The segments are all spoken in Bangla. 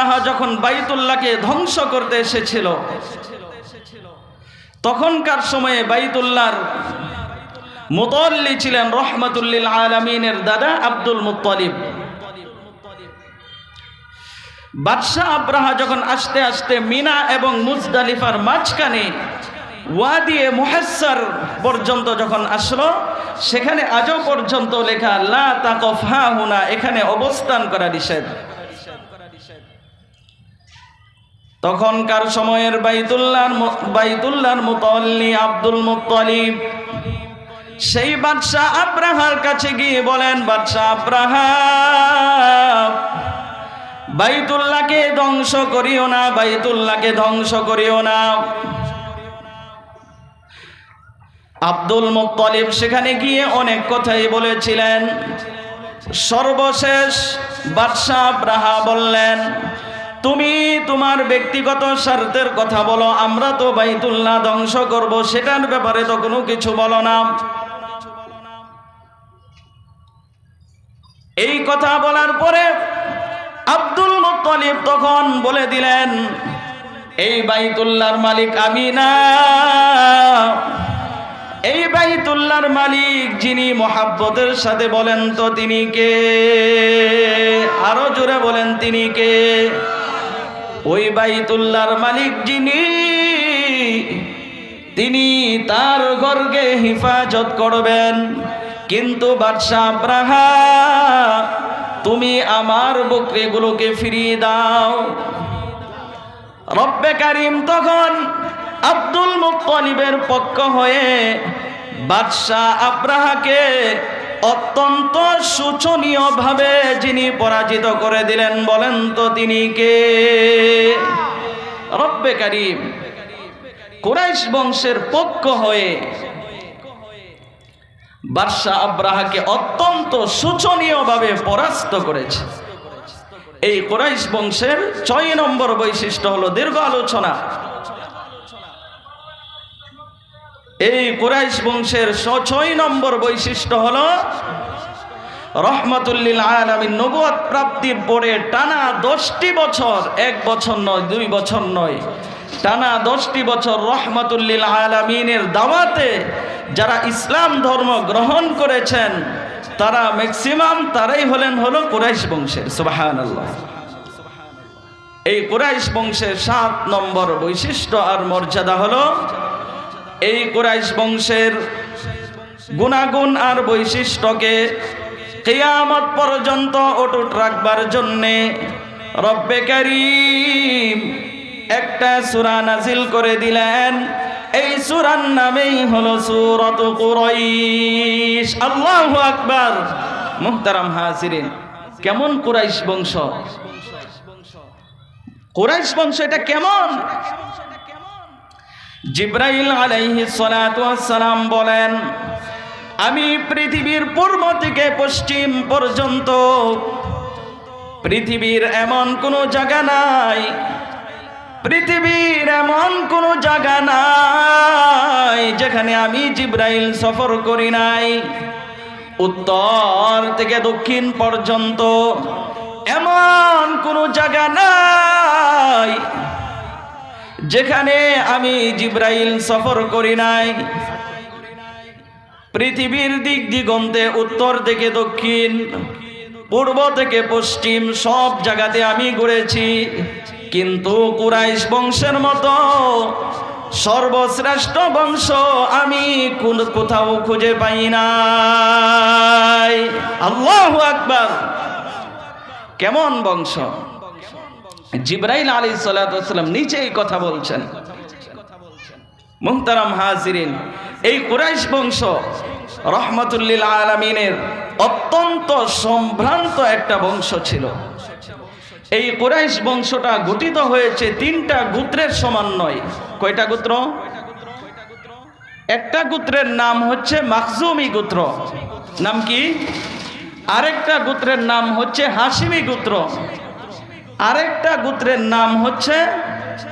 আব্রাহা যখন বাইতুল্লাহকে ধ্বংস করতে এসেছিল, তখনকার সময়ে বাইতুল্লাহর মুতাল্লি ছিলেন রহমাতুল লিল আলামিনের দাদা আব্দুল মুত্তালিব। বাদশাহ আব্রাহা যখন আস্তে আস্তে মিনা এবং মুজদালিফার মাঝখানে ওয়াদিয়ে মুহাসসার পর্যন্ত যখন আসলো, সেখানে আজও পর্যন্ত লেখা লা তাকফ হাহুনা, এখানে অবস্থান করা নিষেধ। তখনকার সময়ের বাইতুল্লাহর মুতাল্লি আব্দুল মুত্তালিব সেই বাদশাহ আব্রাহার কাছে গিয়ে বলেন, বাদশাহ আব্রাহা, বাইতুল্লাহকে ধ্বংস করিও না, বাইতুল্লাহকে ধ্বংস করিও না। আব্দুল মুত্তালিব সেখানে গিয়ে অনেক কথাই বলেছিলেন। সর্বশেষ বাদশাহ আব্রাহা বললেন, তুমি তোমার ব্যক্তিগত স্বার্থের কথা বলো, আমরা তো বাইতুল্লাহ ধ্বংস করব, সেটার ব্যাপারে তো কোনো কিছু বলো না। এই কথা বলার পরে আব্দুল মুত্তালিব তখন বলে দিলেন, এই বাইতুল্লাহর মালিক আমি না, এই বাইতুল্লাহর মালিক যিনি মোহাব্বতের সাথে বলেন তো তিনি কে? আরো জোরে বলেন তিনি কে? ওই বাইতুল্লাহর মালিক যিনি, তিনি তার ঘরকে হিফাজত করবেন। কিন্তু বাদশাহ আব্রাহা, তুমি আমার বকরিগুলোকে ফিরিয়ে দাও। রব্বে কারীম তখন আব্দুল মুত্তালিবের পক্ষ হয়ে বাদশাহ আব্রাহাকে অত্যন্ত শোচনীয়ভাবে যিনি পরাজিত করে দিলেন, বলেন তো তিনি কে? রব্বে কারীম কুরাইশ বংশের পক্ষ হয়ে বাদশাহ আব্রাহাকে অত্যন্ত শোচনীয়ভাবে পরাস্ত করেছে। এই কুরাইশ বংশের ৬ নম্বর বৈশিষ্ট্য হলো দীর্ঘ আলোচনা। এই কুরাইশ বংশের ৬ নম্বর বৈশিষ্ট্য হলো রহমাতুল লিল আলামিন নবুয়ত প্রাপ্তির পরে টানা 10টি বছর, 1 বছর নয়, 2 বছর নয়, টানা 10টি বছর রহমাতুল লিল আলামিনের দাওয়াতে যারা ইসলাম ধর্ম গ্রহণ করেছেন, তারা ম্যাক্সিমাম তারাই হলো কুরাইশ বংশের। সুবহানাল্লাহ। এই কুরাইশ বংশের 7 নম্বর বৈশিষ্ট্য আর মর্যাদা হলো, এই কুরাইশ বংশের গুণাগুণ আর বৈশিষ্ট্যকে কিয়ামত পর্যন্ত অটুট রাখবার জন্যে রব্বে কারীম একটা সূরা নাজিল করে দিলেন। এই সূরার নামেই হলো সূরাতু কুরাইশ। আল্লাহু আকবার। মুহতারাম হাজিরিন, কেমন কুরাইশ বংশ? কুরাইশ বংশ এটা কেমন? জিবরাইল আলাইহিস সালাতু ওয়াস সালাম বলেন, আমি পৃথিবীর পূর্ব থেকে পশ্চিম পর্যন্ত পৃথিবীর এমন কোনো জায়গা নাই, পৃথিবীর এমন কোনো জায়গা নাই যেখানে আমি জিবরাইল সফর করি নাই। উত্তর থেকে দক্ষিণ পর্যন্ত এমন কোনো জায়গা নাই যেখানে আমি জিবরাইল সফর করি নাই। পৃথিবীর দিক দিগন্তে উত্তর থেকে দক্ষিণ, পূর্ব থেকে পশ্চিম সব জায়গাতে আমি ঘুরেছি, কিন্তু কুরাইশ বংশের মতো সর্বশ্রেষ্ঠ বংশ আমি কোথাও খুঁজে পাই নাই। আল্লাহু আকবার। কেমন বংশ? জিবরাইল আলাইহিস সালাতু ওয়াস সালাম নিচেই কথা বলছেন। মুহতারাম হাজিরিন, এই কুরাইশ বংশ রহমাতুল লিল আলামিনের অত্যন্ত সম্ভ্রান্ত একটা বংশ ছিল। এই কুরাইশ বংশটা গঠিত হয়েছে 3টা গোত্রের সমন্বয়। কয়টা গোত্র? একটা গোত্রের নাম হচ্ছে মাখজুমি গোত্র, নাম কি? আরেকটা গোত্রের নাম হচ্ছে হাশিমি গোত্র, আরেকটা গোত্রের নাম হচ্ছে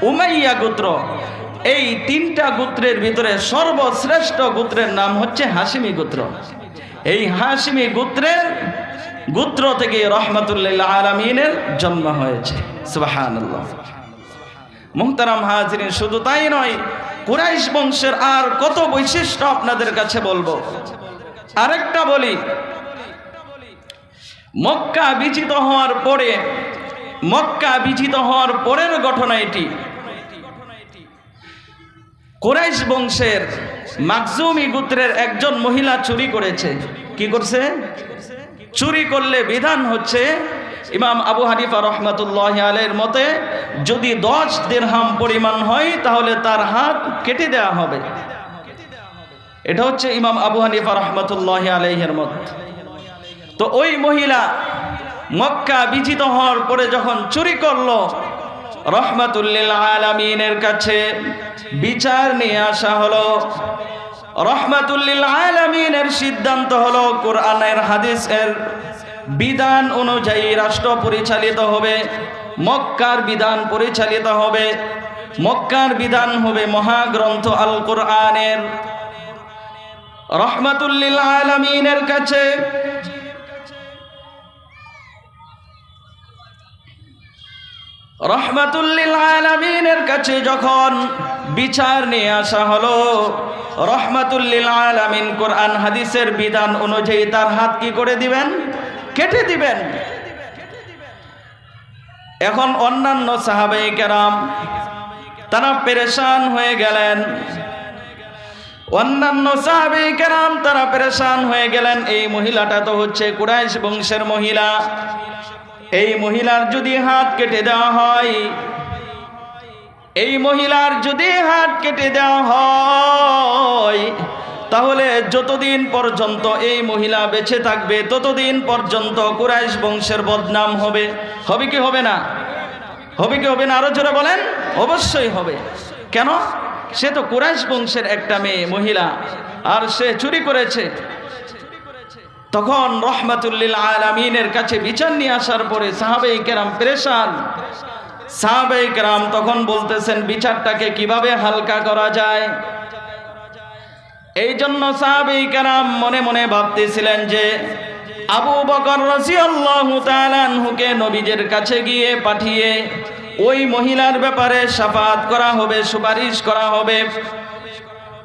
উমাইয়া গোত্র। এই 3টা গোত্রের ভিতরে সর্বশ্রেষ্ঠ গোত্রের নাম হচ্ছে হাশিমি গোত্র। এই হাশিমি গোত্র থেকে রহমাতুল লিল আলামিনের জন্ম হয়েছে। সুবহানাল্লাহ। মুহতারাম হাজিরিন, শুধু তাই নয়, কুরাইশ বংশের আর কত বৈশিষ্ট্য আপনাদের কাছে বলবো। আরেকটা বলি, মক্কা বিজিত হওয়ার পরের ঘটনা এটি। কুরাইশ বংশের মাখজুমি গোত্রের একজন মহিলা চুরি করেছে। কি করছে? চুরি করলে বিধান হচ্ছে ইমাম আবু হানিফা রহমাতুল্লাহি আলাইহির মতে যদি 10 দিরহাম পরিমাণ হয় তাহলে তার হাত কেটে দেওয়া হবে। এটা হচ্ছে ইমাম আবু হানিফা রহমাতুল্লাহি আলাইহির মত। তো ওই মহিলা মক্কা বিজিত হওয়ার পরে যখন চুরি করলো, রহমাতুল লিল আলামিনের কাছে বিচার নিয়ে আসা হলো। রহমাতুল লিল আলামিনের সিদ্ধান্ত হলো কোরআনের হাদিসের বিধান অনুযায়ী রাষ্ট্র পরিচালিত হবে, মক্কার বিধান পরিচালিত হবে। মক্কার বিধান হবে মহাগ্রন্থ আল কোরআনের। রহমাতুল লিল আলামিনের কাছে যখন বিচার নিয়ে আসা হলো, রহমাতুল লিল আলামিন কোরআন হাদিসের বিধান অনুযায়ী তার হাত কি করে দিবেন? কেটে দিবেন। এখন অন্যান্য সাহাবায়ে কেরাম তারা পেরেশান হয়ে গেলেন। এই মহিলাটা তো হচ্ছে কুরাইশ বংশের মহিলা, এই মহিলার যদি হাত কেটে দেওয়া হয়, তাহলে যতদিন পর্যন্ত এই মহিলা বেঁচে থাকবে ততদিন পর্যন্ত কুরাইশ বংশের বদনাম হবে। হবে কি হবে না? আরো জোরে বলেন। অবশ্যই হবে। কেন? সে তো কুরাইশ বংশের একটা মেয়ে মহিলা, আর সে চুরি করেছে। তখন রহমাতুল লিল আলামিনের কাছে বিচার নিয়ে আসার পরে সাহাবায়ে কেরাম পেরেশান। সাহাবায়ে কেরাম তখন বলতেছেন বিচারটাকে কিভাবে হালকা করা যায়। এই জন্য সাহাবায়ে কেরাম মনে মনে ভাবতেছিলেন যে আবু বকর রাদিয়াল্লাহু তাআলা আনহুকে নবীজের কাছে গিয়ে পাঠিয়ে ওই মহিলার ব্যাপারে শাফাআত করা হবে, সুপারিশ করা হবে।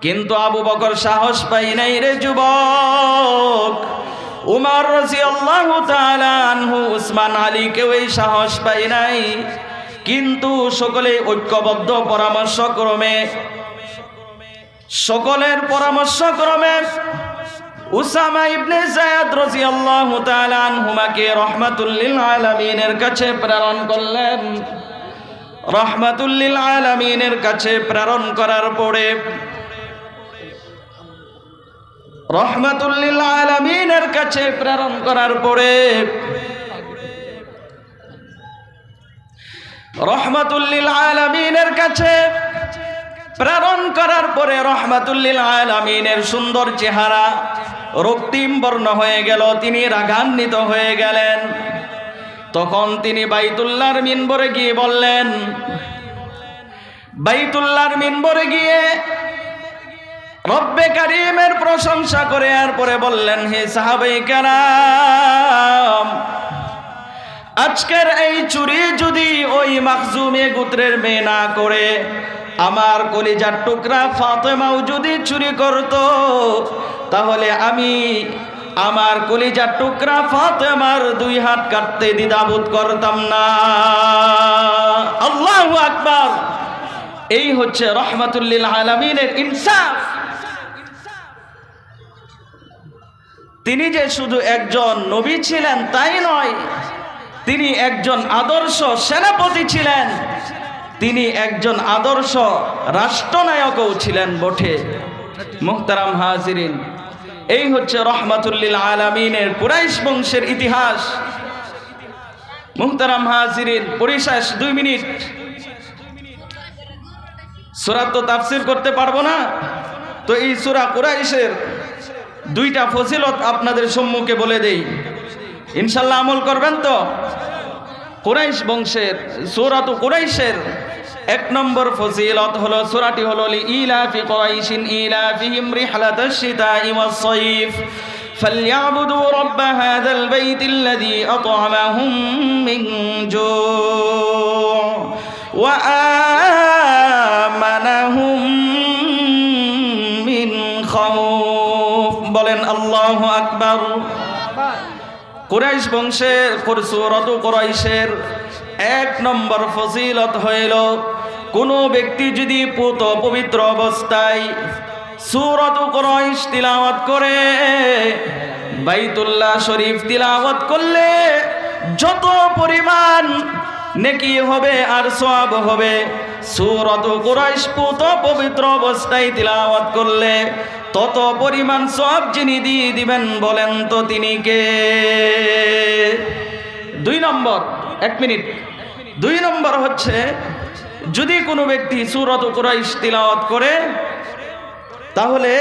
কিন্তু আবু বকর সাহস পাই নাই রে যুবক। উমর রাদিয়াল্লাহু তাআলা আনহু, উসমান, আলী কেউ এই সাহস পাই নাই। কিন্তু সকলের পরামর্শক্রমে উসামা ইবনে যায়েদ রাদিয়াল্লাহু তাআলা আনহুমাকে রহমাতুল লিল আলামিনের কাছে প্রেরণ করলেন। রহমাতুল লিল আলামিনের কাছে প্রেরণ করার পরে রহমাতুল লিল আলামিনের কাছে প্রেরণ করার পরে রহমাতুল লিল আলামিনের সুন্দর চেহারা রক্তিম বর্ণ হয়ে গেল। তিনি রাগান্বিত হয়ে গেলেন। তখন তিনি বাইতুল্লাহর মিনবরে গিয়ে বললেন, বাইতুল্লাহর মিনবরে গিয়ে রব্বে কারীমের প্রশংসা করে আর পরে বললেন, হে সাহাবায়ে কেরাম, আজকের এই চুরি যদি ওই মাখজুমে গোত্রের মেয়ে না করে আমার কলিজার টুকরা ফাতেমাও যদি চুরি করত, তাহলে আমি আমার কলিজার টুকরা ফাতেমার 2 হাত কাটতে দ্বিধাবোধ করতাম না। আল্লাহু আকবার। এই হচ্ছে রহমাতুল লিল আলামিনের ইনসাফ। তিনি যে শুধু একজন নবী ছিলেন তাই নয়, তিনি একজন আদর্শ সেনাপতি ছিলেন, তিনি একজন আদর্শ রাষ্ট্রনায়কও ছিলেন বটে। মুহতারাম হাজিরিন, এই হচ্ছে রহমাতুল লিল আলামিনের কুরাইশ বংশের ইতিহাস। মুহতারাম হাজিরিন, পরিশেষ 2 মিনিট। সূরা তো তাফসীর করতে পারবো না, তো এই সূরা কুরাইশের 2টা ফজিলত আপনাদের সম্মুখে বলে দেই, ইনশাআল্লাহ আমল করবেন তো। কুরাইশ বংশের সূরাত কুরাইশের 1 নম্বর ফজিলত হলো, সূরাটি হলো ইলাফি কুরাইশিন ইলাফিহিম রিহলাতাশ শিতাই ওয়াস সাইফ فليعبدوا رب هذا البيت الذي أطعمهم من جوع وآمنهم من خوف বলেন আল্লাহু আকবার। কুরাইশ বংশের সূরাত কুরাইশের এক নম্বর ফজিলত হইল কোনো ব্যক্তি যদি পুত পবিত্র অবস্থায় সূরাত কুরাইশ তিলাওয়াত করে, বাইতুল্লাহ শরীফ তিলাওয়াত করলে যত পরিমাণ নেকি হবে আর সওয়াব হবে, সূরাত কুরাইশ পুত পবিত্র অবস্থায় তিলাওয়াত করলে তত পরিমাণ সওয়াব যিনি দিয়ে দিবেন বলেন তো তিনি কে? 2 নম্বর, 1 মিনিট। 2 নম্বর হচ্ছে যদি কোনো ব্যক্তি সূরাত কুরাইশ তিলাওয়াত করে তাহলে